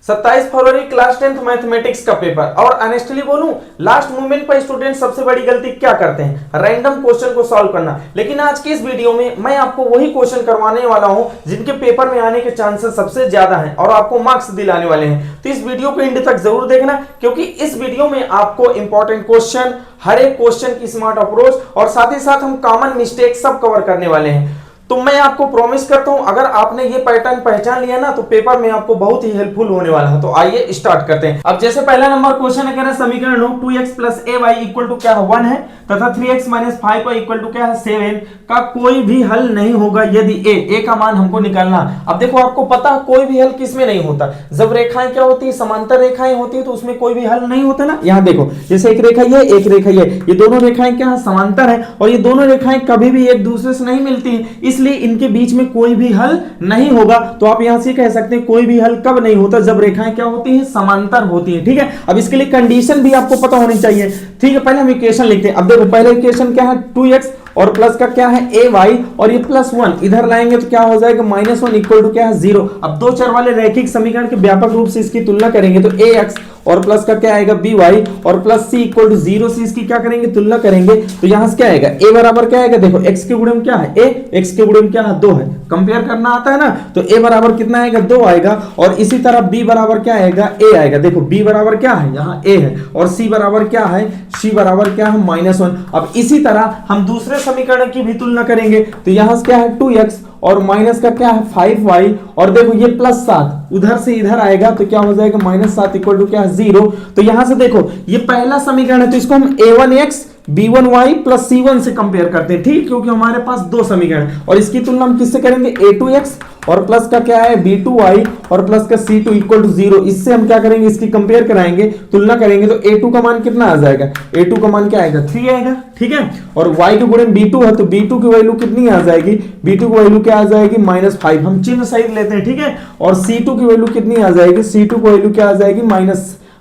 27 फरवरी class 10th mathematics का paper. और honestly बोलूं, लास्ट मोमेंट पर स्टूडेंट सबसे बड़ी गलती क्या करते हैं? रैंडम क्वेश्चन को सॉल्व करना। लेकिन आज की इस वीडियो में मैं आपको वही क्वेश्चन करवाने वाला हूं जिनके पेपर में आने के चांसेस सबसे ज्यादा हैं और आपको मार्क्स दिलाने वाले हैं। तो इस वीडियो को एंड तक जरूर देखना, क्योंकि इस वीडियो में आपको इंपॉर्टेंट क्वेश्चन, हर एक क्वेश्चन की स्मार्ट अप्रोच और साथ ही साथ हम कॉमन मिस्टेक सब कवर करने वाले हैं। तो मैं आपको प्रॉमिस करता हूं, अगर आपने ये पैटर्न पहचान लिया ना तो पेपर में आपको बहुत ही हेल्पफुल होने वाला है। तो आइए स्टार्ट करते हैं। अब जैसे पहला नंबर क्वेश्चन है, समीकरण 2x plus ay equal to क्या है 1 है तथा 3x minus 5y equal to क्या है 7 का कोई भी हल नहीं होगा यदि a का मान हमको निकालना। अब देखो, आपको पता है कोई भी हल किसमें नहीं होता। जब रेखाएं क्या होती है, समांतर रेखाएं होती है, तो उसमें कोई भी हल नहीं होता ना। यहाँ देखो, जैसे एक रेखा ये, एक रेखा ये दोनों रेखाएं क्या है, समांतर है और ये दोनों रेखाएं कभी भी एक दूसरे से नहीं मिलती है, इसलिए इनके बीच में कोई भी हल नहीं होगा। तो आप यहां से कह सकते हैं कोई भी हल कब नहीं होता, जब रेखाएं क्या होती हैं, समांतर होती हैं। ठीक है, अब इसके लिए कंडीशन भी आपको पता होनी चाहिए। ठीक है, पहले हम इक्वेशन लिखते हैं। अब देखो, पहले इक्वेशन क्या है 2x और प्लस का क्या है ay और ये प्लस 1 इधर लाएंगे तो क्या हो जाएगा -1 इक्वल टू क्या है 0। अब दो चर वाले रैखिक समीकरण के व्यापक रूप से इसकी तुलना करेंगे तो ax और प्लस का क्या आएगा by और प्लस c इक्वल टू 0 से इसकी क्या करेंगे, तुलना करेंगे। तो यहां से क्या आएगा, a बराबर क्या आएगा, देखो x के गुणे में क्या है a, x के गुणे में क्या है 2 है, कंपेयर करना आता है ना। तो a बराबर कितना आएगा 2 आएगा और इसी तरह b बराबर क्या आएगा a आएगा। देखो b बराबर क्या है, यहाँ a है और c बराबर क्या है, c बराबर क्या है -1। अब इसी तरह हम दूसरे समीकरण की भी तुलना करेंगे तो यहां से क्या है 2x और माइनस का क्या है 5y और देखो ये प्लस 7 उधर से इधर आएगा तो क्या हो जाएगा -7 इक्वल टू क्या है 0। तो यहां से देखो ये पहला समीकरण है तो इसको हम a1x b1y प्लस c1 से कंपेयर करते हैं। ठीक, क्योंकि हमारे पास दो समीकरण और इसकी तुलना हम किससे करेंगे, a2x और प्लस का क्या है b2y और प्लस का c2 इक्वल टू 0। इससे हम क्या करेंगे, इसकी कंपेयर कराएंगे, तुलना करेंगे तो a2 का मान कितना आ जाएगा, a2 का मान क्या आएगा 3 आएगा। ठीक है, और y के गुणे में b2 है तो b2 की वैल्यू कितनी आ जाएगी, b2 की वैल्यू क्या आ जाएगी -5, हम चिन्ह सहित लेते हैं। ठीक है, और c2 की वैल्यू कितनी आ जाएगी, c2 की वैल्यू क्या आ जाएगी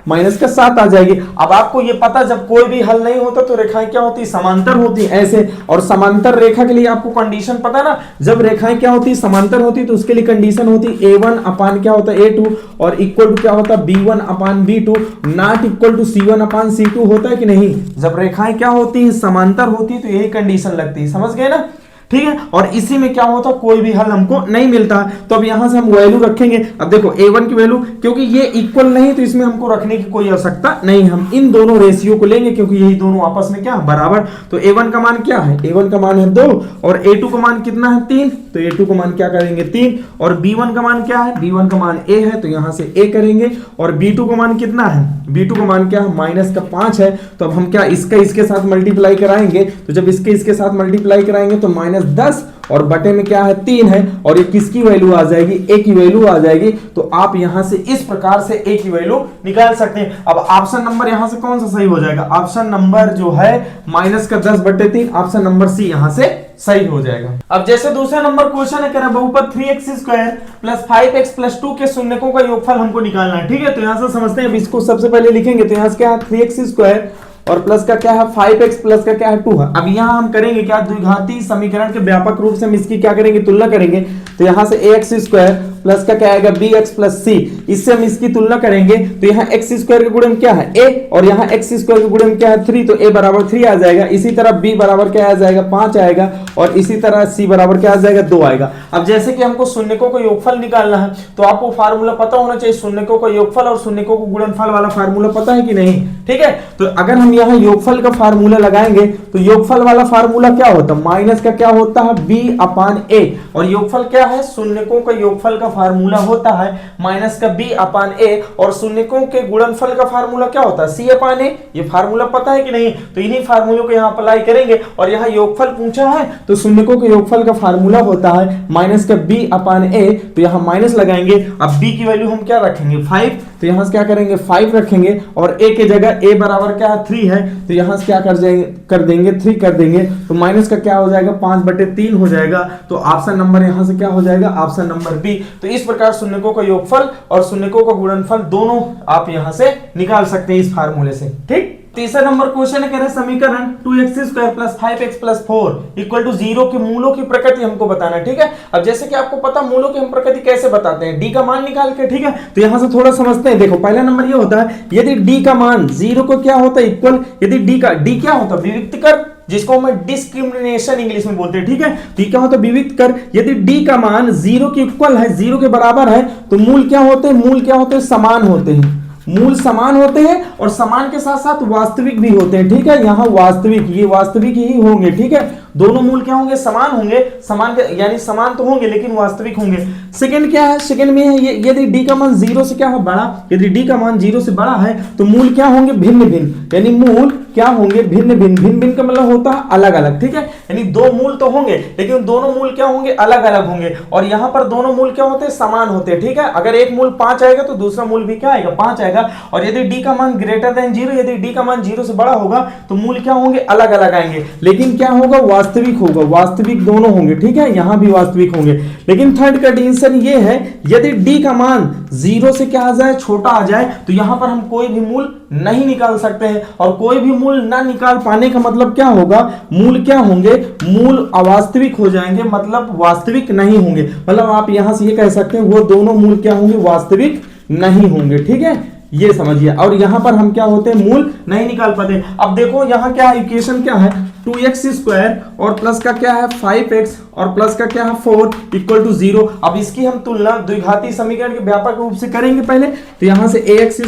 माइनस का 7 आ जाएगी। अब आपको ये पता, जब कोई भी हल नहीं होता तो रेखाएं क्या होती, समांतर होती ऐसे। और समांतर रेखा के लिए आपको कंडीशन पता ना, जब रेखाएं क्या होती, समांतर होती तो उसके लिए कंडीशन होती a1 अपान क्या होता है a2 और इक्वल टू क्या होता b1 upon b2 not equal to c1 upon c2 होता है कि नहीं। जब रेखाएं क्या होती है, समांतर होती है तो यही कंडीशन लगती है, समझ गए ना। ठीक है, और इसी में क्या होता, कोई भी हल हमको नहीं मिलता। तो अब यहां से हम वैल्यू रखेंगे। अब देखो a1 की वैल्यू, क्योंकि ये इक्वल नहीं तो इसमें हमको रखने की कोई आवश्यकता नहीं, हम इन दोनों रेशियो को लेंगे क्योंकि यही दोनों आपस में क्या बराबर। तो a1 का मान क्या है, a1 का मान है 2 और a2 का मान कितना है 3, तो a2 का मान क्या करेंगे 3 और b1 का मान क्या है, b1 का मान a है तो यहां से a करेंगे और b2 का मान कितना है, b2 का मान क्या है -5 है। तो अब हम क्या इसका इसके साथ मल्टीप्लाई कराएंगे, तो जब इसके इसके साथ मल्टीप्लाई कराएंगे तो -10 और बटे में क्या है 3 है और ये किसकी वैल्यू आ जाएगी, a की वैल्यू आ जाएगी। तो आप यहां से इस प्रकार से a की वैल्यू निकाल सकते हैं। अब ऑप्शन नंबर यहां से कौन सा सही हो जाएगा, ऑप्शन नंबर जो है -10/3, ऑप्शन नंबर सी यहां से सही हो जाएगा। अब जैसे दूसरा नंबर क्वेश्चन है, कह रहा है बहुपद 3x² प्लस 5x प्लस 2 के शून्यकों का योगफल हमको निकालना है। ठीक है, तो यहां से समझते हैं। अब इसको सबसे पहले लिखेंगे तो यहां से क्या है 3x² और प्लस का क्या है 5x प्लस का क्या है 2 है। अब यहां हम करेंगे क्या, द्विघाती समीकरण के व्यापक रूप से हम इसकी क्या करेंगे, तुलना करेंगे। तो यहां से ax² प्लस का क्या आएगा bx प्लस c, इससे हम इसकी तुलना करेंगे तो यहाँ x² के गुणे में क्या है a और यहाँ x² के गुणे में क्या है 3, तो a बराबर 3 आ जाएगा। इसी तरह b बराबर क्या आ जाएगा 5 आएगा और इसी तरह c बराबर क्या आ जाएगा 2 आएगा। अब जैसे कि हमको शून्यकों का योगफल निकालना है तो आपको फार्मूला पता होना चाहिए, शून्यकों का योगफल और शून्यकों को गुणनफल वाला फार्मूला पता है कि नहीं। ठीक है, तो अगर हम यहाँ योगफल का फार्मूला लगाएंगे तो योगफल वाला फार्मूला क्या होता है, माइनस का क्या होता है b अपान a और योगफल क्या है, शून्यकों का योगफल का फार्मूला होता है माइनस का b अपान a और शून्यकों के गुणनफल का फार्मूला क्या होता है c अपान a। ये फार्मूला पता है कि नहीं, तो इन्हीं फार्मूलों को यहाँ अप्लाई करेंगे। और यहाँ योगफल पूछा है तो शून्यकों के योगफल का फार्मूला होता है माइनस का b अपान a, तो यहाँ माइनस लगाएंगे। अब b की वैल्यू हम क्या रखेंगे 5, तो यहाँ से क्या करेंगे 5 रखेंगे और a की जगह a बराबर क्या है 3 है तो यहाँ से क्या कर देंगे 3 कर देंगे, तो माइनस का क्या हो जाएगा 5/3 हो जाएगा। तो ऑप्शन नंबर यहाँ से क्या हो जाएगा, ऑप्शन नंबर बी। तो इस प्रकार शून्यकों का योगफल और शून्यकों का गुणनफल दोनों आप यहाँ से निकाल सकते हैं इस फार्मूले से। ठीक, तीसरा नंबर क्वेश्चन है, कह रहे समीकरण 2x² + 5x + 4 = 0 के मूलों की प्रकृति हमको बताना। ठीक है, अब जैसे कि आपको पता मूलों की हम प्रकृति कैसे बताते हैं, d का मान निकाल के। ठीक है, तो यहां से थोड़ा समझते हैं। देखो पहला नंबर ये होता है, यदि d का मान 0 को क्या होता है इक्वल, यदि d क्या होता है विविक्त कर, जिसको हम डिस्क्रिमिनेशन इंग्लिश में बोलते हैं। ठीक है, तो क्या होता है विविक्त कर, यदि d का मान 0 के इक्वल है, 0 के बराबर है, तो मूल क्या होते हैं, मूल क्या होते हैं, समान होते हैं। मूल समान होते हैं और समान के साथ साथ वास्तविक भी होते हैं। ठीक है, यहाँ वास्तविक, ये वास्तविक ही होंगे। ठीक है, दोनों मूल क्या होंगे, समान होंगे। समान यानी समान तो होंगे लेकिन वास्तविक होंगे। सेकंड क्या है, सेकंड में है यदि d का मान 0 से क्या है बड़ा, यदि d का मान 0 से बड़ा है तो मूल क्या होंगे, भिन्न भिन्न, यानी मूल क्या होंगे, भिन्न भिन्न। भिन्न भिन्न का मतलब होता है अलग अलग। ठीक है, यानी दो मूल तो होंगे लेकिन दोनों मूल क्या होंगे, अलग अलग होंगे। और यहाँ पर दोनों मूल क्या होते हैं, समान होते हैं। ठीक है, अगर एक मूल 5 आएगा तो दूसरा मूल भी क्या आएगा, 5 आएगा। और यदि d का मान ग्रेटर देन 0, यदि d का मान 0 से बड़ा होगा तो मूल क्या होंगे, अलग अलग आएंगे, लेकिन क्या होगा, वास्तविक होगा, वास्तविक दोनों होंगे। ठीक है, यहां भी वास्तविक होंगे। लेकिन थर्ड कंडीशन ये है, यदि d का मान 0 से क्या आ जाए, छोटा आ जाए, तो यहां पर हम कोई भी मूल नहीं निकाल सकते हैं। और कोई भी मूल ना निकाल पाने का मतलब क्या होगा, मूल क्या होंगे, मूल अवास्तविक हो जाएंगे, मतलब वास्तविक नहीं होंगे। मतलब आप यहां से ये कह सकते हैं वो दोनों मूल क्या होंगे, वास्तविक नहीं होंगे। ठीक है, ये समझिए। और यहां पर हम क्या होते हैं, मूल नहीं निकाल पाते। अब देखो यहां क्या इक्वेशन क्या है, 2x² और प्लस का क्या है 5x और प्लस का क्या है 4 = 0। अब इसकी हम तुलना द्विघाती समीकरण के व्यापक रूप से करेंगे पहले। तो यहां से ax²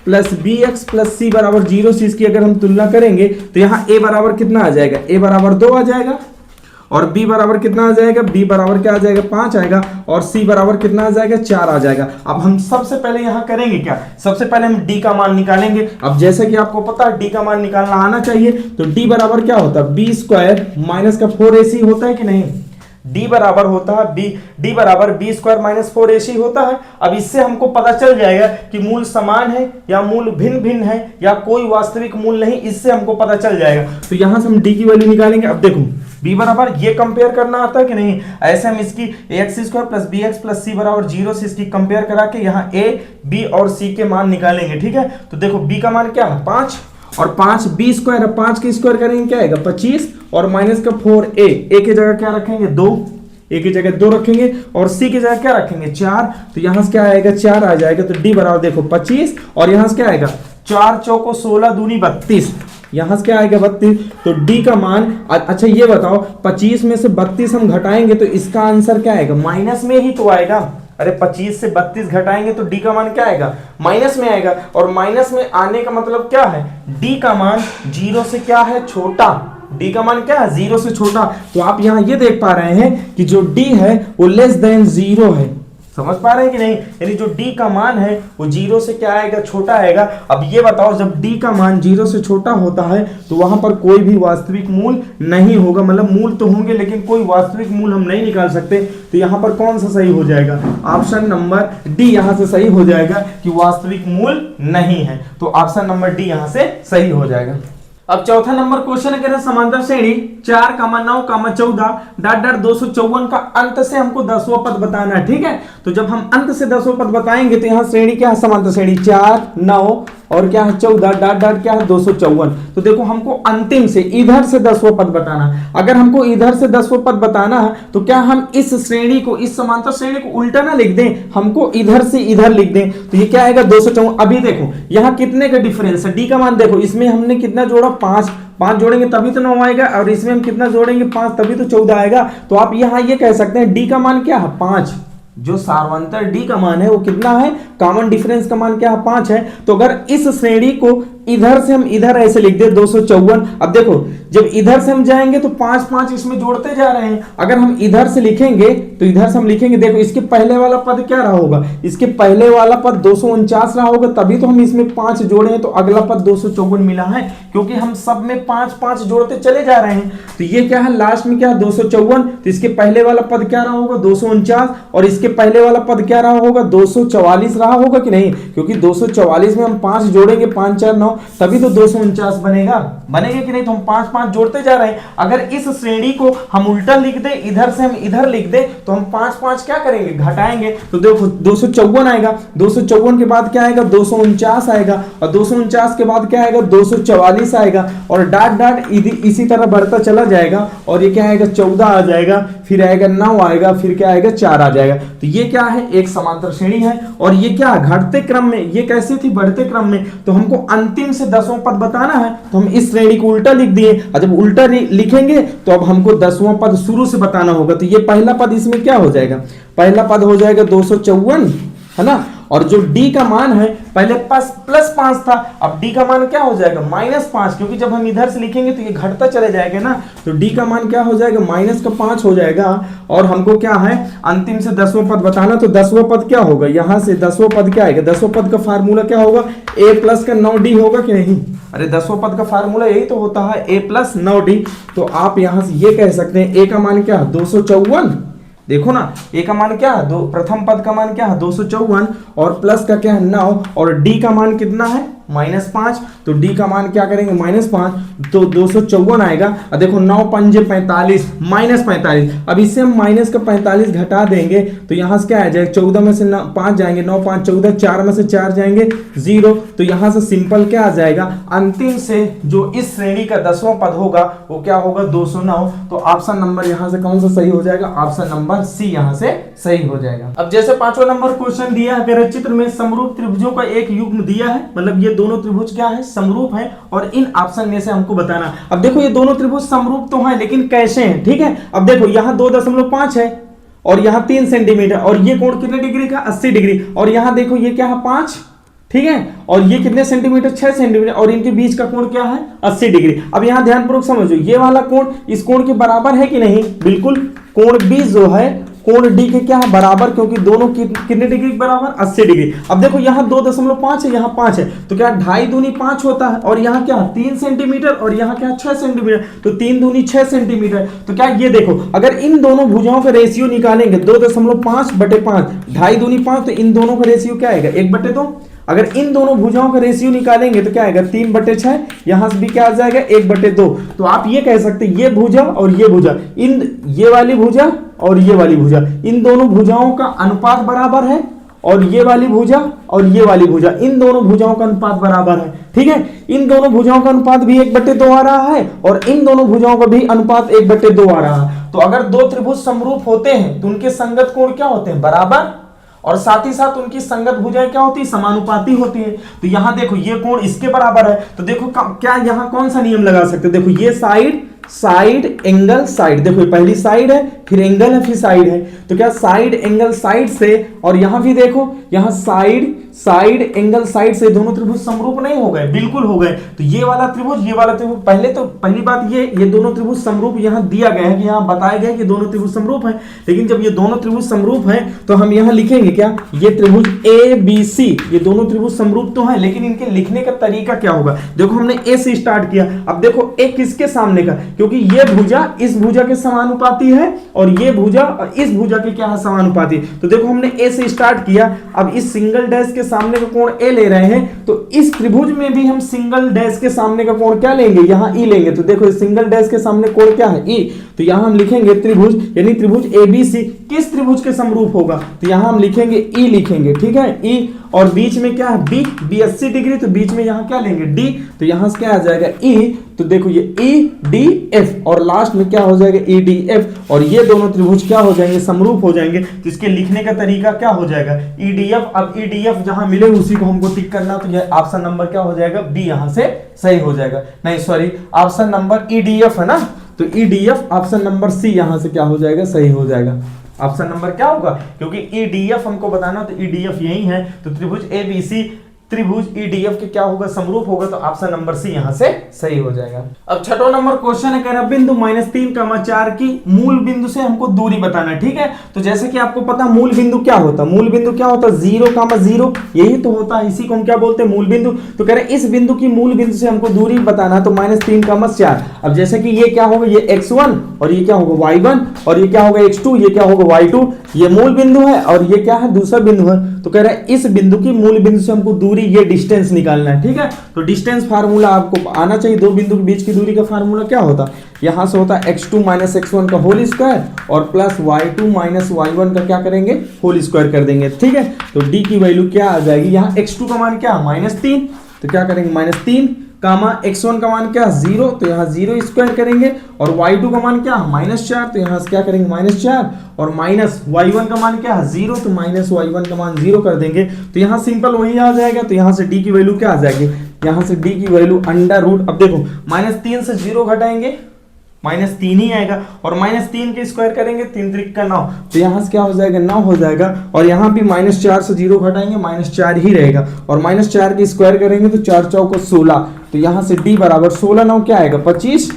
+ bx + c = 0 से इसकी अगर हम तुलना करेंगे तो यहां a बराबर कितना आ जाएगा, a बराबर 2 आ जाएगा। और b बराबर कितना आ जाएगा, b बराबर क्या आ जाएगा, 5 आएगा। और c बराबर कितना आ जाएगा, 4 आ जाएगा। अब हम सबसे पहले यहाँ करेंगे क्या, सबसे पहले हम d का मान निकालेंगे। अब जैसे कि आपको पता है d का मान निकालना आना चाहिए, तो d बराबर क्या होता है, b² - 4ac होता है कि नहीं, d बराबर होता है d बराबर b² - 4ac होता है। अब इससे हमको पता चल जाएगा कि मूल समान है या मूल भिन्न भिन्न है या कोई वास्तविक मूल नहीं, इससे हमको पता चल जाएगा। तो यहां से हम d की वैल्यू निकालेंगे। अब देखो b बराबर, ये कंपेयर करना आता है कि नहीं, ऐसे हम इसकी ax² + bx + c = 0 से इसकी कंपेयर करा के यहाँ a, b और c के मान निकालेंगे। ठीक है, तो देखो b का मान क्या है 5 और 5 b² है, 5 के स्क्वायर करेंगे क्या आएगा 25 और माइनस का 4a, a की जगह क्या रखेंगे 2, a की जगह 2 रखेंगे और c की जगह क्या रखेंगे 4। तो यहां से क्या आएगा 4 आ जाएगा। तो d बराबर देखो 25 और यहां से क्या आएगा 4 चौको 16 दूनी 32, यहां से क्या आएगा 32। तो d का मान, अच्छा ये बताओ 25 में से 32 हम घटाएंगे तो इसका आंसर क्या आएगा, माइनस में ही तो आएगा। अरे 25 से 32 घटाएंगे तो d का मान क्या आएगा, माइनस में आएगा। और माइनस में आने का मतलब क्या है, d का मान 0 से क्या है, छोटा। d का मान क्या है, 0 से छोटा। तो आप यहाँ ये देख पा रहे हैं कि जो d है वो <0 है। समझ पा रहे हैं कि नहीं, यानी जो d का मान है वो 0 से क्या आएगा, छोटा आएगा। अब ये बताओ जब d का मान 0 से छोटा होता है तो वहां पर कोई भी वास्तविक मूल नहीं होगा, मतलब मूल तो होंगे लेकिन कोई वास्तविक मूल हम नहीं निकाल सकते। तो यहाँ पर कौन सा सही हो जाएगा, ऑप्शन नंबर डी यहाँ से सही हो जाएगा कि वास्तविक मूल नहीं है। तो ऑप्शन नंबर डी यहाँ से सही हो जाएगा। अब चौथा नंबर क्वेश्चन है, समांतर श्रेणी 4, 9, 14 ... 254 का अंत से हमको 10वां पद बताना है। ठीक है, तो जब हम अंत से 10वां पद बताएंगे तो यहाँ श्रेणी क्या है, समांतर श्रेणी 4, 9 और क्या है 14 ... क्या है 254। तो देखो हमको अंतिम से इधर से 10वां पद बताना है। अगर हमको इधर से 10वां पद बताना है तो क्या हम इस श्रेणी को, इस समांतर श्रेणी को उल्टा ना लिख दें, हमको इधर से इधर लिख दें। तो ये क्या आएगा 254। अभी देखो यहाँ कितने का डिफरेंस है, डी का मान देखो, इसमें हमने कितना जोड़ा 5 जोड़ेंगे तभी तो 9 आएगा और इसमें हम कितना जोड़ेंगे 5 तभी तो 14 आएगा। तो आप यहाँ ये कह सकते हैं डी का मान क्या है 5, जो सार्वंतर डी का मान है वो कितना है, कॉमन डिफरेंस का मान क्या है 5 है। तो अगर इस श्रेणी को इधर से हम इधर ऐसे लिख दे 254। अब देखो जब इधर से हम जाएंगे तो 5 5 इसमें जोड़ते जा रहे हैं। अगर हम इधर से लिखेंगे तो इधर से हम लिखेंगे, देखो इसके पहले वाला पद क्या रहा होगा, इसके पहले वाला पद 249 रहा होगा, तभी तो हम इसमें 5 जोड़े हैं तो अगला पद 254 मिला है, क्योंकि हम सब में 5 5 जोड़ते चले जा रहे हैं। तो ये क्या है लास्ट में क्या है 254। तो इसके पहले वाला पद क्या रहा होगा 249 और इसके पहले वाला पद क्या रहा होगा 244 रहा होगा कि नहीं, क्योंकि 244 में हम 5 जोड़ेंगे 5 4 9 बताओ, तभी तो 249 बनेगा कि नहीं। तो हम 5 5 जोड़ते जा रहे हैं। अगर इस श्रेणी को हम उल्टा लिख दे, इधर से हम इधर लिख दे, तो हम 5 5 क्या करेंगे, घटाएंगे। तो देखो 254 आएगा, 254 के बाद क्या आएगा, 249 आएगा, और 249 के बाद क्या आएगा, 244 आएगा, और डाट डाट इसी तरह बढ़ता चला जाएगा। और ये क्या आएगा, 14 आ जाएगा, फिर आएगा 9 आएगा, फिर क्या आएगा, 4 आ जाएगा। तो ये क्या है, एक समांतर श्रेणी है। और ये क्या, घटते क्रम में, ये कैसे थी, बढ़ते क्रम में। तो हमको अंतिम से 10वां पद बताना है, तो हम इस श्रेणी को उल्टा लिख दिए। और जब उल्टा लिखेंगे तो अब हमको 10वां पद शुरू से बताना होगा। तो ये पहला पद इसमें क्या हो जाएगा, पहला पद हो जाएगा 254, है ना। और जो d का मान है, पहले +5 था, अब d का मान क्या हो जाएगा, -5, क्योंकि जब हम इधर से लिखेंगे तो ये घटता चले जाएगा ना। तो d का मान क्या हो जाएगा, -5 हो जाएगा। और हमको क्या है, अंतिम से 10वां पद बताना। तो 10वां पद क्या होगा, यहां से 10वां पद क्या आएगा, 10वां पद का फार्मूला क्या होगा, a + का 9d होगा कि नहीं। अरे 10वां पद का फार्मूला यही तो होता है, a + 9d। तो आप यहां से ये कह सकते हैं, a का मान क्या है, 254। देखो ना, ए का मान क्या है, प्रथम पद का मान क्या है, 254, और प्लस का क्या है, 9, और डी का मान कितना है, -5। तो डी का मान क्या करेंगे, -5, तो 254 आएगा। और देखो 9 पंजे 45, -45। अब इससे हम -45 घटा देंगे, तो यहाँ से क्या आ जाएगा, 14 में से 5 जाएंगे, 9 5 14, 4 में से 4 जाएंगे 0। तो यहाँ से सिंपल क्या आ जाएगा, अंतिम से जो इस श्रेणी का 10वां पद होगा वो क्या होगा, 209। तो ऑप्शन नंबर यहाँ से कौन सा सही हो जाएगा, ऑप्शन नंबर सी यहाँ से सही हो जाएगा। अब जैसे 5वां नंबर क्वेश्चन दिया है, अगर चित्र में समरूप त्रिभुजों का एक युग्म दिया है, मतलब ये दोनों त्रिभुज क्या है, समरूप है, और इन ऑप्शन में से हमको बताना। अब देखो ये दोनों त्रिभुज समरूप तो हैं, लेकिन कैसे हैं, ठीक है। अब देखो यहाँ 2.5 है, और यहाँ 3 सेंटीमीटर, और ये कोण कितने डिग्री का, 80 डिग्री। और यहाँ देखो ये क्या है, 5, ठीक है, और ये कितने सेंटीमीटर, 6 सेंटीमीटर, और इनके बीच का कोण क्या है, 80 डिग्री। अब यहाँ ध्यानपूर्वक समझो, ये वाला कोण इस कोण के बराबर है कि नहीं, बिल्कुल। कोण B जो है, कोण D के क्या है, बराबर, क्योंकि दोनों कितने डिग्री के बराबर, 80 डिग्री। अब देखो यहाँ 2.5 है, यहाँ 5 है, तो क्या 2.5 दूनी 5 होता है, और यहाँ क्या 3 सेंटीमीटर, और यहाँ क्या 6 सेंटीमीटर, तो 3 दूनी 6 सेंटीमीटर। तो क्या ये देखो, अगर इन दोनों भुजाओं का रेशियो निकालेंगे 2.5/5, 2.5 दूनी 5, तो इन दोनों का रेशियो क्या आएगा, 1/2। अगर इन दोनों भुजाओं का रेशियो निकालेंगे तो क्या आएगा, 3/6, यहां से भी क्या आ जाएगा, 1/2। तो आप ये कह सकते हैं, ये भुजा और ये भुजा, ये वाली भुजा और ये वाली भुजा, इन दोनों भुजाओं का अनुपात बराबर है, और ये वाली भुजा और ये वाली भुजा, इन दोनों भुजाओं का अनुपात बराबर है, ठीक है। इन दोनों भुजाओं का अनुपात भी 1/2 आ रहा है, और इन दोनों भुजाओं का भी अनुपात 1/2 आ रहा है। तो अगर दो त्रिभुज समरूप होते हैं तो उनके संगत कोण क्या होते हैं, बराबर, और साथ ही साथ उनकी संगत भुजाएं क्या होती है, समानुपाती होती है। तो यहां देखो ये कोण इसके बराबर है, तो देखो क्या यहां कौन सा नियम लगा सकते हो, देखो ये साइड एंगल साइड, देखो पहली साइड है, फिर एंगल है, फिर साइड है। तो क्या साइड एंगल साइड से, और यहां भी देखो, यहां साइड एंगल साइड से दोनों त्रिभुज समरूप नहीं हो गए, बिल्कुल हो गए। तो ये वाला त्रिभुज, ये वाला त्रिभुज, पहली बात ये दोनों त्रिभुज समरूप यहां दिया गया है, कि यहां बताया गया है कि दोनों त्रिभुज समरूप हैं। लेकिन जब ये दोनों त्रिभुज समरूप हैं तो हम यहां लिखेंगे क्या, ये त्रिभुज ABC, ये दोनों त्रिभुज समरूप तो हैं, लेकिन इनके लिखने का तरीका क्या होगा। देखो हमने A से स्टार्ट किया, अब देखो A किसके सामने का, क्योंकि ये भुजा इस भुजा के समानुपाती है, और ये भुजा इस भुजा के क्या है, समानुपाती। तो देखो हमने A से स्टार्ट किया, अब इस सिंगल डैश के सामने का कोण A ले रहे हैं, तो इस त्रिभुज में भी हम सिंगल डैश के सामने का कोण क्या लेंगे, यहाँ E लेंगे। तो देखो इस सिंगल डैश के सामने कोण क्या है, E। तो यहाँ हम लिखेंगे त्रिभुज, यानी त्रिभुज ABC किस त्रिभुज के समरूप होगा, तो यहाँ हम लिखेंगे E लिखेंगे, ठीक है, E। और बीच में क्या है, B 80 डिग्री, तो बीच में यहाँ क्या लेंगे, D। तो यहाँ से क्या आ जाएगा, E। तो देखो ये EDF, और लास्ट में क्या हो जाएगा, EDF, और ये दोनों त्रिभुज क्या हो जाएंगे, समरूप हो जाएंगे। तो इसके लिखने का तरीका क्या हो जाएगा, EDF। अब EDF जहां मिले उसी को हमको टिक करना, तो ये ऑप्शन नंबर क्या हो जाएगा, B यहां से सही हो जाएगा। नहीं सॉरी, ऑप्शन नंबर EDF है ना, तो EDF ऑप्शन नंबर C यहां से क्या हो जाएगा, सही हो जाएगा। ऑप्शन नंबर क्या होगा, क्योंकि EDF हमको बताना, तो EDF यही है। तो त्रिभुज ABC त्रिभुज EDF के क्या होगा, समरूप होगा, तो ऑप्शन नंबर C यहां से सही हो जाएगा। अब 6वां नंबर क्वेश्चन है, कह रहा बिंदु -3,4 की मूल बिंदु से हमको दूरी बताना है, ठीक है। तो जैसे कि आपको पता मूल बिंदु क्या होता है, मूल बिंदु क्या होता है, 0,0, यही तो होता है, इसी को हम क्या बोलते हैं, मूल बिंदु। तो कह रहे इस बिंदु की मूल बिंदु से हमको दूरी बताना है, तो -3,4। अब जैसे कि ये क्या होगा, ये x1, और ये क्या होगा y1, और ये क्या होगा x2, ये क्या होगा y2। ये मूल बिंदु है और ये क्या है, दूसरा बिंदु है। तो कह रहा है इस बिंदु की मूल बिंदु से हमको दूरी, ये डिस्टेंस निकालना है, ठीक है। तो डिस्टेंस फार्मूला आपको आना चाहिए। दो बिंदु के बीच की दूरी का फार्मूला क्या होता है, यहाँ से होता है x2 माइनस x1 का होल स्क्वायर और प्लस y2 माइनस y1 का क्या करेंगे, होल स्क्वायर कर देंगे, ठीक है। तो d की वैल्यू क्या आ जाएगी, यहाँ x2 का मान क्या, -3, तो क्या करेंगे -3 कामा x1 का मान क्या 0, तो यहाँ 0 स्क्वायर करेंगे और y2 का मान क्या -4, तो यहाँ से क्या करेंगे -4 और माइनस y1 का मान क्या 0, तो माइनस y1 का मान 0 कर देंगे। तो यहाँ सिंपल वही आ जाएगा। तो यहाँ से d की वैल्यू क्या आ जाएगी, यहाँ से d की वैल्यू अंडर रूट, अब देखो -3 से 0 घटाएंगे -3 ही आएगा और -3 के स्क्वायर करेंगे 3 त्रिक का 9, तो यहाँ से क्या हो जाएगा 9 हो जाएगा। और यहाँ भी -4 से 0 घटाएंगे -4 ही रहेगा और -4 के स्क्वायर करेंगे तो 4 चौको 16, तो यहाँ से d बराबर 16 9 क्या आएगा 25,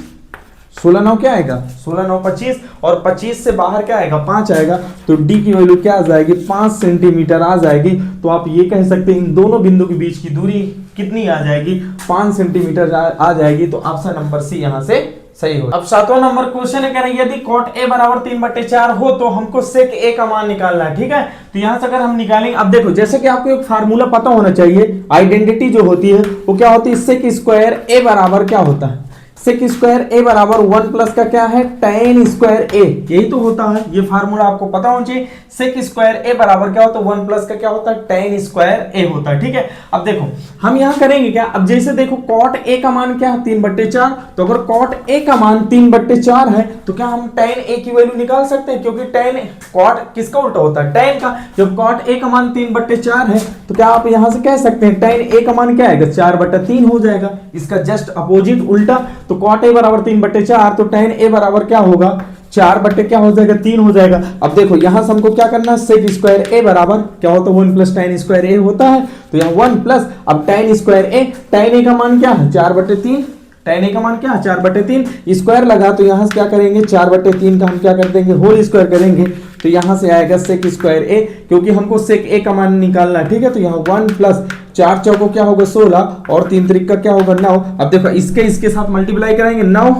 16 9 क्या आएगा 16 9 25 और 25 से बाहर क्या आएगा 5 आएगा। तो d की वैल्यू क्या आ जाएगी 5 सेंटीमीटर आ जाएगी। तो आप ये कह सकते हैं इन दोनों बिंदु के बीच की दूरी कितनी आ जाएगी, 5 सेंटीमीटर आ जाएगी। तो ऑप्शन नंबर सी यहाँ से सही हो। अब 7वां नंबर क्वेश्चन है, कह रहे यदि cot a बराबर 3/4 हो तो हमको sec a का मान निकालना है, ठीक है। तो यहाँ से अगर हम निकालेंगे, अब देखो जैसे कि आपको एक फार्मूला पता होना चाहिए, आइडेंटिटी जो होती है वो क्या होती है, sec स्क्वायर a बराबर क्या होता है, sec स्क्वायर a बराबर 1 प्लस का क्या है tan स्क्वायर a, यही तो होता है। ये फार्मूला आपको पता होना चाहिए। sec स्क्वायर a बराबर क्या होता है 1 प्लस का क्या होता है tan स्क्वायर a होता है, ठीक है। अब देखो हम यहाँ करेंगे क्या, अब जैसे देखो cot a का मान क्या है 3/4, तो अगर cot a का मान 3/4 है तो क्या हम tan a की वैल्यू निकाल सकते हैं, क्योंकि tan cot किसका उल्टा होता है tan का। जब cot a का मान 3/4 है तो क्या आप यहाँ से कह सकते हैं tan a का मान क्या आएगा 4/3 हो जाएगा, इसका जस्ट अपोजिट उल्टा। तो cot a बराबर 3/4, तो tan a बराबर क्या होगा 4 बटे क्या हो जाएगा 3 हो जाएगा। अब देखो यहाँ से हमको क्या करना है, sec स्क्वायर a बराबर क्या होता है 1 प्लस tan स्क्वायर a होता है, तो यहाँ 1 प्लस अब tan square a, tan a का मान क्या है 4/3, tan a का मान क्या है 4/3, स्क्वायर लगा तो यहाँ से क्या करेंगे 4/3 का हम क्या कर देंगे होल स्क्वायर करेंगे, तो यहाँ से आएगा sec स्क्वायर a, क्योंकि हमको sec a का मान निकालना है, ठीक है। तो यहाँ 1 प्लस 4 चौको क्या होगा 16 और 3 त्रिक का क्या होगा 9। अब देखो इसके साथ मल्टीप्लाई करेंगे 9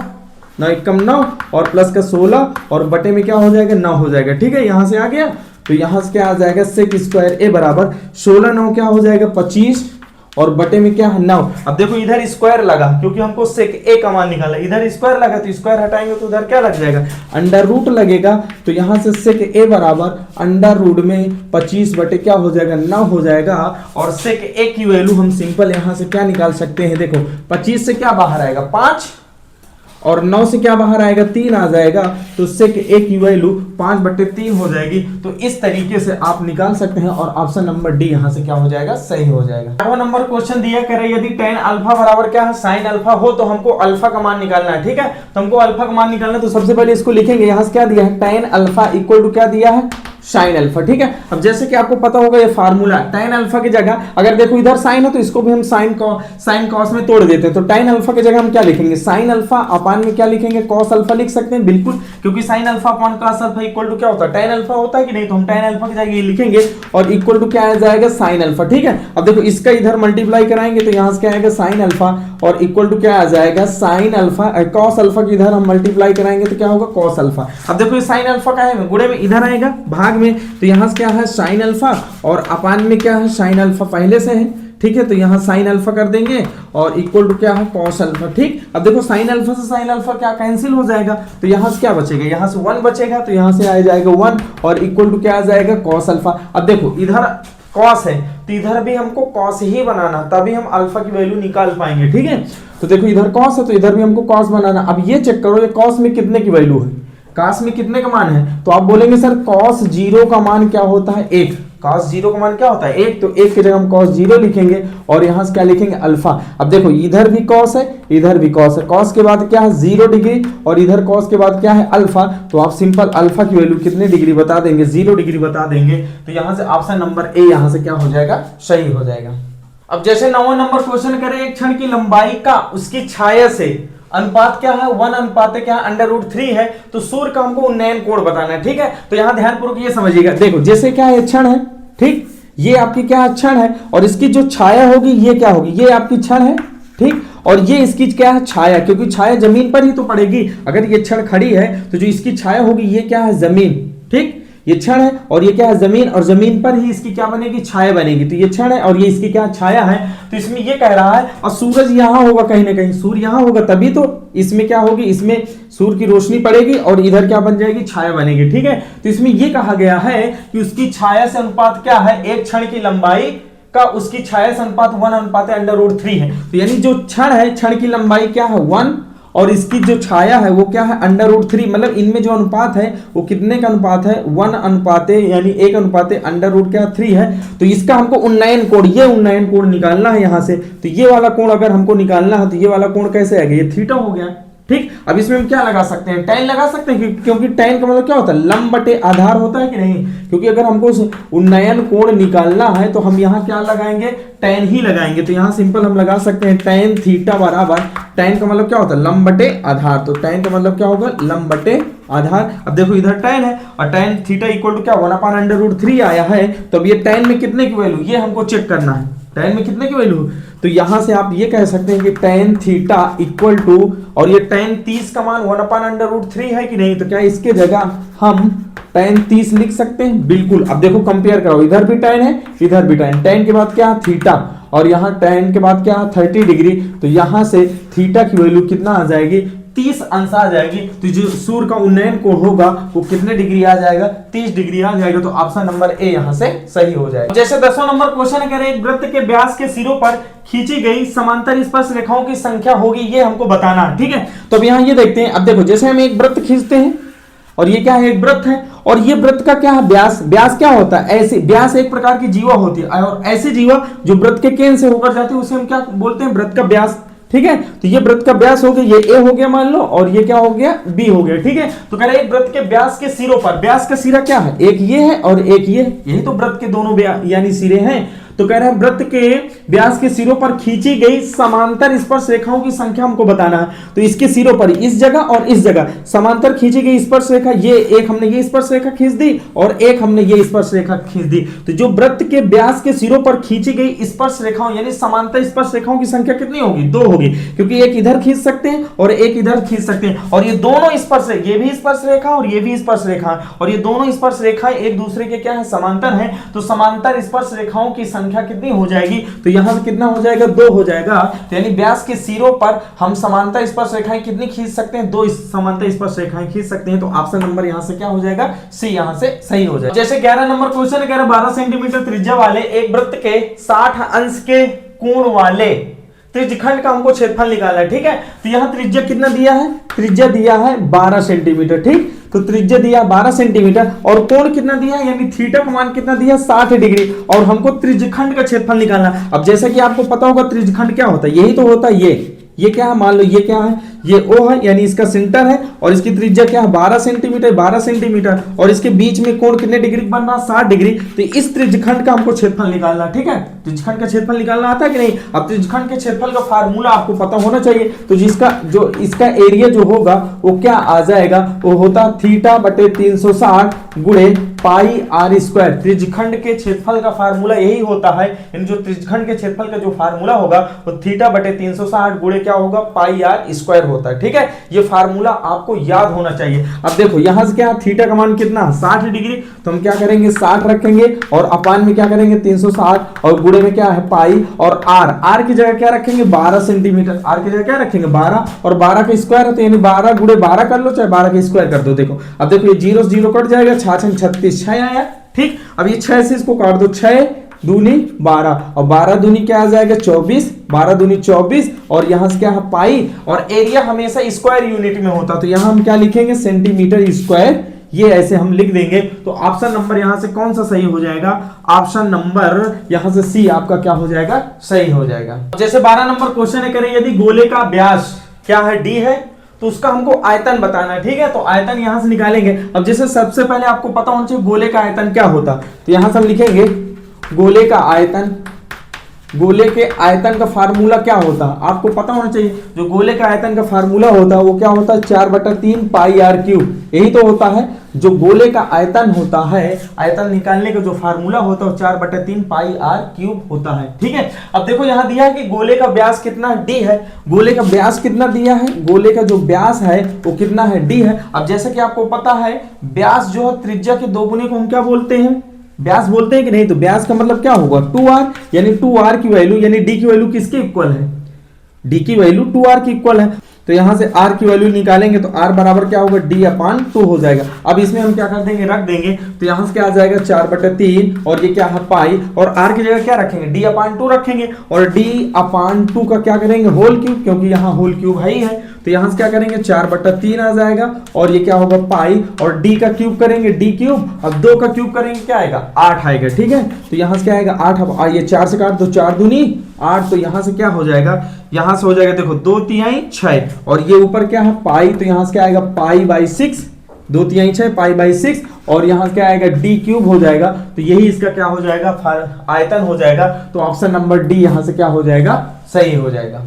9 एकम 9 और प्लस का 16 और बटे में क्या हो जाएगा 9 हो जाएगा, ठीक है। यहाँ से आ गया, तो यहाँ से क्या आ जाएगा sec स्क्वायर a बराबर 16 9 क्या हो जाएगा 25 और बटे में क्या है 9। अब देखो इधर स्क्वायर लगा क्योंकि हमको sec a का मान निकाला, इधर स्क्वायर लगा तो स्क्वायर हटाएंगे तो उधर क्या लग जाएगा अंडर रूट लगेगा। तो यहाँ से sec a बराबर अंडर रूट में 25 बटे क्या हो जाएगा 9 हो जाएगा। और sec a की वैल्यू हम सिंपल यहाँ से क्या निकाल सकते हैं, देखो 25 से क्या बाहर आएगा 5 और 9 से क्या बाहर आएगा 3 आ जाएगा, तो sec a की वैल्यू 5/3 हो जाएगी। तो इस तरीके से आप निकाल सकते हैं और ऑप्शन नंबर डी यहाँ से क्या हो जाएगा सही हो जाएगा। 8वां नंबर क्वेश्चन दिया करे यदि tan अल्फा बराबर क्या है sin अल्फा हो तो हमको अल्फा का मान निकालना है, ठीक है। तो हमको अल्फा का मान निकालना है, तो सबसे पहले इसको लिखेंगे, यहाँ से क्या दिया है tan अल्फा इक्वल टू क्या दिया है साइन अल्फा, ठीक है। अब जैसे कि आपको पता होगा ये फार्मूला tan अल्फा की जगह अगर देखो इधर साइन है तो इसको भी हम साइन कॉस में तोड़ देते हैं, तो tan अल्फा की जगह हम क्या लिखेंगे साइन अल्फा अपान में क्या लिखेंगे कॉस अल्फा लिख सकते हैं, बिल्कुल, क्योंकि sine alpha upon cos alpha equal to क्या होता है tan अल्फा होता है कि नहीं। तो हम tan अल्फा की जगह ये लिखेंगे और इक्वल टू क्या आ जाएगा साइन अल्फा, ठीक है। अब देखो इसका इधर मल्टीप्लाई कराएंगे तो यहाँ से क्या आएगा साइन अल्फा और इक्वल टू क्या आ जाएगा साइन अल्फा, कॉस अल्फा की इधर हम मल्टीप्लाई कराएंगे तो क्या होगा कॉस अल्फा। अब देखो ये साइन अल्फा का है गुणे में इधर आएगा भाग में, तो यहाँ से क्या है साइन अल्फा और अपान में क्या है साइन अल्फा पहले से है, ठीक है। तो यहाँ साइन अल्फा कर देंगे और इक्वल टू क्या है कॉस अल्फा, ठीक। अब देखो साइन अल्फा से साइन अल्फा क्या कैंसिल हो जाएगा, तो यहाँ से क्या बचेगा यहाँ से 1 बचेगा, तो यहाँ से आ जाएगा 1 और इक्वल टू क्या आ जाएगा कॉस अल्फा। अब देखो इधर कॉस है तो इधर भी हमको कॉस ही बनाना, तभी हम अल्फा की वैल्यू निकाल पाएंगे, ठीक है। तो देखो इधर कॉस है तो इधर भी हमको कॉस बनाना। अब ये चेक करो ये कॉस में कितने की वैल्यू है, कॉस में कितने का मान है, तो आप बोलेंगे सर कॉस 0 का मान क्या होता है 1, कॉस 0 का मान क्या होता है 1, तो 1 की जगह हम कॉस 0 लिखेंगे और यहाँ से क्या लिखेंगे अल्फा। अब देखो इधर भी कॉस है इधर भी कॉस है, कॉस के बाद क्या है 0 डिग्री और इधर कॉस के बाद क्या है अल्फा, तो आप सिंपल अल्फा की वैल्यू कितने डिग्री बता देंगे 0 डिग्री बता देंगे। तो यहाँ से ऑप्शन नंबर ए यहाँ से क्या हो जाएगा सही हो जाएगा। अब जैसे 9वां नंबर क्वेश्चन करें एक क्षण की लंबाई का उसकी छाया से अनुपात क्या है 1 अनुपात क्या है √3 है, तो सूर्य का हमको उन्नयन कोण बताना है, ठीक है। तो यहाँ ध्यानपूर्वक ये समझिएगा, देखो जैसे क्या है क्षण है, ठीक, ये आपकी क्या है क्षण है और इसकी जो छाया होगी ये क्या होगी ये आपकी क्षण है, ठीक, और ये इसकी क्या है छाया, क्योंकि छाया जमीन पर ही तो पड़ेगी। अगर ये क्षण खड़ी है तो जो इसकी छाया होगी ये क्या है जमीन, ठीक, ये क्षण है और ये क्या है जमीन, और जमीन पर ही इसकी क्या बनेगी, छाया बनेगी। तो ये क्षण है और ये इसकी क्या छाया है। तो इसमें ये कह रहा है और सूरज यहाँ होगा कहीं ना कहीं, सूर्य यहाँ होगा तभी तो इसमें क्या होगी, इसमें सूर्य की रोशनी पड़ेगी और इधर क्या बन जाएगी, छाया बनेगी। ठीक है, तो इसमें ये कहा गया है कि उसकी छाया से अनुपात क्या है, एक क्षण की लंबाई का उसकी छाया से अनुपात 1/√3 है। तो यानी जो क्षण है, क्षण की लंबाई क्या है 1 और इसकी जो छाया है वो क्या है √3, मतलब इनमें जो अनुपात है वो कितने का अनुपात है, 1 अनुपाते यानी 1 अनुपाते √3 है। तो इसका हमको उन्नयन कोण, ये उन्नयन कोण निकालना है यहाँ से। तो ये वाला कोण अगर हमको निकालना है तो ये वाला कोण कैसे आएगा, ये थीटा हो गया। ठीक, अब इसमें हम क्या लगा सकते हैं, tan लगा सकते हैं, क्योंकि tan का मतलब क्या होता है, लंब बटे आधार होता है कि नहीं। क्योंकि अगर हमको उन्नयन कोण निकालना है तो हम यहाँ क्या लगाएंगे, tan ही लगाएंगे। तो यहाँ सिंपल हम लगा सकते हैं tan थीटा बराबर, tan का मतलब क्या होता है, लंब बटे आधार। तो tan का मतलब क्या होगा, लंब बटे आधार। अब देखो इधर tan है और tan थीटा इक्वल टू क्या 1/√3 आया है। तो अब ये tan में कितने की वैल्यू, ये हमको चेक करना है, tan में कितने की वैल्यू। तो यहां से आप ये कह सकते हैं कि tan थीटा इक्वल टू, और ये tan 30 का मान 1/√3 है कि नहीं। तो क्या इसके जगह हम tan 30 लिख सकते हैं, बिल्कुल। अब देखो कंपेयर करो, इधर भी tan है इधर भी tan के बाद क्या थीटा और यहाँ tan के बाद क्या 30 डिग्री। तो यहां से थीटा की वैल्यू कितना आ जाएगी, 30 अंश आ जाएगी। तो जो सूर्य का उन्नयन कोण होगा वो कितने डिग्री आ जाएगा, 30 डिग्री आ जाएगा। तो ऑप्शन नंबर ए यहाँ से सही हो जाएगा। जैसे 10वां नंबर क्वेश्चन कह रहे एक वृत्त के व्यास के सिरों पर खींची गई समांतर स्पर्श रेखाओं की संख्या होगी, ये हमको बताना है। ठीक है, तो अब यहाँ ये देखते हैं। अब देखो जैसे हम एक वृत्त खींचते हैं और ये क्या है, एक वृत्त है और ये वृत्त का क्या है, व्यास। व्यास क्या होता है, ऐसे व्यास एक प्रकार की जीवा होती है और ऐसी जीवा जो वृत्त के केंद्र से होकर जाती है उसे हम क्या बोलते हैं, वृत्त का व्यास। ठीक है, तो ये वृत्त का व्यास हो गया, ये ए हो गया मान लो, और ये क्या हो गया, बी हो गया। ठीक है, तो कह रहे हैं वृत्त के व्यास के सिरों पर, व्यास का सिरा क्या है, एक ये है और एक ये, यही तो वृत्त के दोनों यानी सिरे हैं। तो कह रहे हैं वृत्त के व्यास के सिरों पर खींची गई समांतर स्पर्श रेखाओं की संख्या हमको बताना है। तो इसके सिरों पर इस जगह और इस जगह समांतर खींची गई स्पर्श रेखा, ये एक हमने ये स्पर्श रेखा खींच दी और एक हमने ये स्पर्श रेखा खींच दी। तो जो वृत्त के व्यास के सिरों पर खींची गई स्पर्श रेखाओं यानी समांतर स्पर्श रेखाओं की संख्या कितनी होगी, 2 होगी, क्योंकि एक इधर खींच सकते हैं और एक इधर खींच सकते हैं। और ये दोनों स्पर्श, ये भी स्पर्श रेखा और ये भी स्पर्श रेखा, और ये दोनों स्पर्श रेखाएं एक दूसरे के क्या है, समांतर है। तो समांतर स्पर्श रेखाओं की संख्या कितनी हो जाएगी, तो यहां से कितना हो जाएगा, 2 हो जाएगा। तो यानी व्यास के सिरों पर हम समांतर स्पर्श रेखाएं कितनी खींच सकते हैं, 2 समांतर स्पर्श रेखाएं खींच सकते हैं। तो ऑप्शन नंबर यहां से क्या हो जाएगा, सी यहां से सही हो जाएगा। जैसे 11 नंबर क्वेश्चन कह रहा है 12 सेंटीमीटर त्रिज्या वाले एक वृत्त के 60 अंश के कोण वाले त्रिज्यखंड का हमको क्षेत्रफल निकालना है। ठीक है, तो यहाँ त्रिज्या कितना दिया है, त्रिज्या दिया है 12 सेंटीमीटर। ठीक, तो त्रिज्या दिया 12 सेंटीमीटर और कोण कितना दिया है, यानी थीटा का मान कितना दिया 60 डिग्री, और हमको त्रिज्यखंड का क्षेत्रफल निकालना। अब जैसा कि आपको पता होगा त्रिज्यखंड क्या होता है, यही तो होता है। ये क्या है, मान लो ये क्या है, ये O है यानी इसका सेंटर है और इसकी त्रिज्या क्या है 12 सेंटीमीटर, 12 सेंटीमीटर, और इसके बीच में कोण कितने डिग्री बन रहा, 60 डिग्री। तो इस त्रिज्यखंड का हमको क्षेत्रफल निकालना। ठीक है, त्रिज्यखंड का क्षेत्रफल निकालना आता है कि नहीं। अब त्रिज्यखंड के क्षेत्रफल का फार्मूला आपको पता होना चाहिए। तो जिसका जो इसका एरिया जो होगा वो क्या आ जाएगा, वो होता थीटा बटे 360 गुणे पाई आर स्क्वायर। त्रिज्यखंड के क्षेत्रफल का फार्मूला यही होता है, यानी जो त्रिज्यखंड के क्षेत्रफल का जो फार्मूला होगा वो थीटा बटे 360 गुणे क्या होगा, पाई आर स्क्वायर होता है। ठीक है, ये फार्मूला आपको याद होना चाहिए। अब देखो यहां से क्या, थीटा का मान कितना 60 डिग्री, तो हम क्या करेंगे 60 रखेंगे और अपान में क्या करेंगे 360 और गुणे में क्या है पाई, और आर की जगह क्या रखेंगे 12 सेंटीमीटर, आर की जगह क्या रखेंगे 12, और 12 का स्क्वायर है तो यानी 12 गुणे 12 कर लो, चाहे 12 का स्क्वायर कर दो। देखो अब देखो ये 0 से 0 कट जाएगा, 36 6 आया। ठीक, अब ये 6 से इसको काट दो, 6 दूनी 12 और 12 दूनी क्या आ जाएगा 24, 12 दूनी 24, और यहां से क्या है पाई, और एरिया हमेशा स्क्वायर यूनिट में होता, तो यहां हम क्या लिखेंगे सेंटीमीटर स्क्वायर, ये ऐसे हम लिख देंगे। तो ऑप्शन नंबर यहां से कौन सा सही हो जाएगा, ऑप्शन नंबर यहां से सी आपका क्या हो जाएगा, सही हो जाएगा। जैसे 12 नंबर क्वेश्चन है, करें यदि गोले का व्यास क्या है, डी है, तो उसका हमको आयतन बताना है। ठीक है, तो आयतन यहां से निकालेंगे। अब जैसे सबसे पहले आपको पता होना चाहिए गोले का आयतन क्या होता, तो यहां से हम लिखेंगे गोले का आयतन गोले के आयतन का फार्मूला क्या होता है, आपको पता होना चाहिए। जो गोले का आयतन का फार्मूला होता है वो क्या होता है, 4/3 पाई आर क्यूब, यही तो होता है। जो गोले का आयतन होता है, आयतन निकालने का जो फार्मूला होता है वो 4/3 पाई आर क्यूब होता है। ठीक है, अब देखो यहाँ दिया है कि गोले का व्यास कितना डी है, गोले का व्यास कितना दिया है, गोले का जो व्यास है वो कितना है, डी है। अब जैसे कि आपको पता है व्यास जो है त्रिज्या के दोगुने को हम क्या बोलते हैं, व्यास बोलते हैं कि नहीं। तो व्यास का मतलब क्या होगा, 2r, यानी 2r की वैल्यू यानी d की वैल्यू किसके इक्वल है, d की वैल्यू 2r की इक्वल है। तो यहां से r की वैल्यू निकालेंगे तो r बराबर क्या होगा, d/2 हो जाएगा। अब इसमें हम क्या कर देंगे, रख देंगे, तो यहां से क्या आ जाएगा 4/3 और ये क्या है पाई, और r की जगह क्या रखेंगे, d/2 रखेंगे, और d/2 का क्या करेंगे, होल क्यूब, क्योंकि यहाँ होल क्यूब है ही है। तो यहां से क्या करेंगे 4/3 आ जाएगा, और ये क्या होगा पाई, और d का क्यूब करेंगे d क्यूब, अब 2 का क्यूब करेंगे क्या आएगा 8 आएगा। ठीक है, तो यहां से क्या आएगा 8, अब ये 4 से काट दो, 4 दूनी 8, तो यहां से क्या हो जाएगा, यहां से हो जाएगा देखो 2 तिहाई 6, और ये ऊपर क्या है पाई, तो यहां से क्या आएगा पाई/6, 2 तिहाई 6 पाई/6, और यहां से क्या आएगा d क्यूब हो जाएगा। तो यही इसका क्या हो जाएगा, आयतन हो जाएगा। तो ऑप्शन नंबर डी यहां से क्या हो जाएगा, सही हो जाएगा।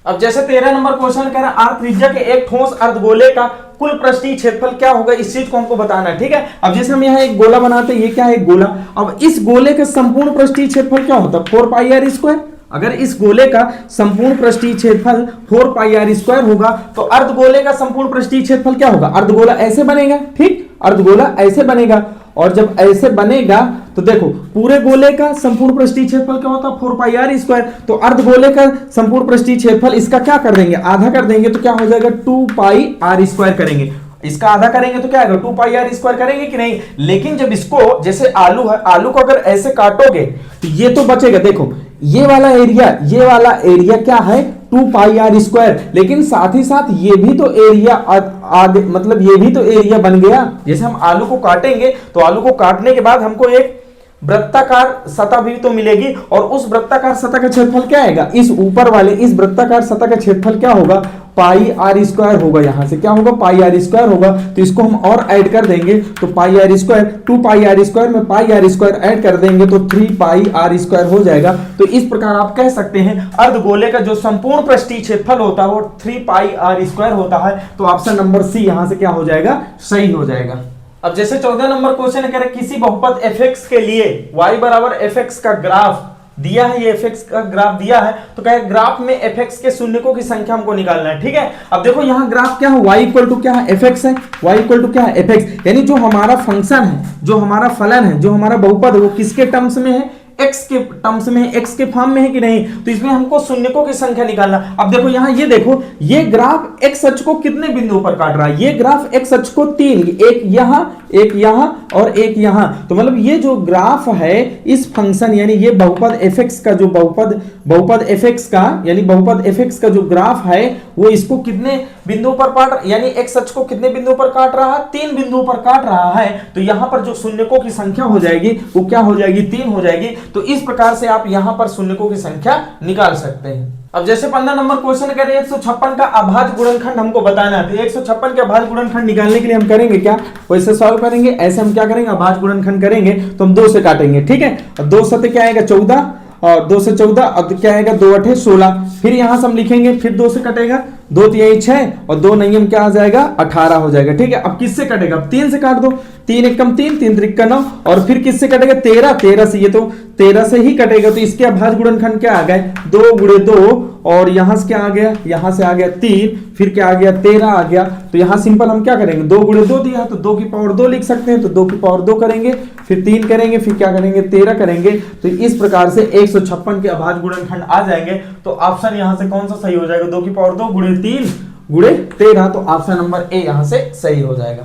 अब जैसे 13 नंबर क्वेश्चन कह रहा है r त्रिज्या के एक ठोस अर्धगोले का कुल पृष्ठीय क्षेत्रफल क्या होगा, इस चीज को हमको बताना है। ठीक है, अब जैसे हम यहाँ एक गोला बनाते हैं, ये क्या है एक गोला, अब इस गोले का संपूर्ण पृष्ठीय क्षेत्रफल क्या होता है 4 पाई आर स्क्वायर। अगर इस गोले का संपूर्ण पृष्ठीय क्षेत्रफल 4 पाई आर स्क्वायर होगा तो अर्धगोले का संपूर्ण पृष्ठीय क्षेत्रफल क्या होगा, अर्धगोला ऐसे बनेगा। ठीक, अर्धगोला ऐसे बनेगा, और जब ऐसे बनेगा तो देखो पूरे गोले का संपूर्ण पृष्ठीय क्षेत्रफल क्या होता है 4 पाई आर स्क्वायर, तो अर्धगोले का संपूर्ण पृष्ठीय क्षेत्रफल इसका क्या कर देंगे, आधा कर देंगे, तो क्या हो जाएगा 2 पाई आर स्क्वायर करेंगे। इसका आधा करेंगे तो क्या आएगा 2 पाई आर स्क्वायर करेंगे कि नहीं। लेकिन जब इसको जैसे आलू है, आलू को अगर ऐसे काटोगे तो ये तो बचेगा, देखो ये वाला एरिया क्या है 2 पाई आर स्क्वायर, लेकिन साथ ही साथ ये भी तो एरिया आगे, मतलब ये भी तो एरिया बन गया। जैसे हम आलू को काटेंगे तो आलू को काटने के बाद हमको एक वृत्ताकार सतह भी तो मिलेगी, और उस वृत्ताकार सतह का क्षेत्रफल क्या आएगा, इस ऊपर वाले इस वृत्ताकार सतह का क्षेत्रफल क्या होगा पाई आर स्क्वायर होगा। यहां से क्या होगा पाई आर स्क्वायर होगा, तो इसको हम और ऐड कर देंगे तो pi r square, 2 pi r square में पाई आर स्क्वायर ऐड कर देंगे तो 3 पाई आर स्क्वायर हो जाएगा। तो इस प्रकार आप कह सकते हैं अर्धगोले का जो संपूर्ण पृष्ठीय क्षेत्रफल होता है वो 3 पाई आर स्क्वायर होता है। तो ऑप्शन नंबर सी यहां से क्या हो जाएगा, सही हो जाएगा। अब जैसे 14 नंबर क्वेश्चन कह रहे किसी बहुपद fx के लिए y बराबर fx का ग्राफ दिया है, ये fx का ग्राफ दिया है, तो कहे ग्राफ में fx के शून्यकों की संख्या हमको निकालना है। ठीक है, अब देखो यहाँ ग्राफ क्या है, y इक्वल टू क्या है fx है, y इक्वल टू क्या है fx, यानी जो हमारा फंक्शन है, जो हमारा फलन है, जो हमारा बहुपद है वो किसके टर्म्स में है, x के टर्म्स में, x के फॉर्म में है कि नहीं। तो इसमें हमको शून्यकों की संख्या निकालना। अब देखो यहाँ ये देखो, ये ग्राफ x अक्ष को कितने बिंदुओं पर काट रहा है, ये ग्राफ x अक्ष को 3, एक यहाँ और एक यहाँ, तो मतलब ये जो ग्राफ है इस फंक्शन यानी ये बहुपद fx का जो बहुपद fx का यानी बहुपद fx का जो ग्राफ है वो इसको कितने बिंदुओं पर काट, यानी x अक्ष को कितने बिंदुओं पर काट रहा है, 3 बिंदुओं पर काट रहा है। तो यहाँ पर जो शून्यकों की संख्या हो जाएगी वो क्या हो जाएगी, 3 हो जाएगी। तो इस प्रकार से आप यहाँ पर शून्यकों की संख्या निकाल सकते हैं। अब जैसे 15 नंबर क्वेश्चन करें 156 का अभाज्य गुणनखंड हमको बताना है, तो 156 के अभाज्य गुणनखंड निकालने के लिए हम करेंगे क्या, वैसे सॉल्व करेंगे, ऐसे हम क्या करेंगे अभाज्य गुणनखंड करेंगे तो हम 2 से काटेंगे। ठीक है, 2 सते क्या आएगा 14, और 2 से 14, अब क्या आएगा 2 8 16, फिर यहां से हम लिखेंगे, फिर 2 से कटेगा 2 3 6 और 2 9 क्या आ जाएगा 18 हो जाएगा। ठीक है, अब किससे कटेगा, अब 3 से काट दो, 3 एकम 3, 3 त्रिक 9, और फिर किससे कटेगा 13 से, ये तो 13 से ही कटेगा। तो इसके अभाज्य गुणनखंड क्या आ गए 2 गुणे 2, और यहां से क्या आ गया, यहां से आ गया 3, फिर क्या आ गया 13 आ गया। तो यहां सिंपल हम क्या करेंगे 2 गुणे 2 दिया तो 2 की पावर 2 लिख सकते हैं, तो 2 की पावर 2 करेंगे, फिर 3 करेंगे, फिर क्या करेंगे 13 करेंगे। तो इस प्रकार से 156 के अभाज्य गुणनखंड आ जाएंगे। तो ऑप्शन यहां से कौन सा सही हो जाएगा, 2 की पावर 2 गुणे 3 गुणे 13, तो ऑप्शन नंबर ए यहां से सही हो जाएगा।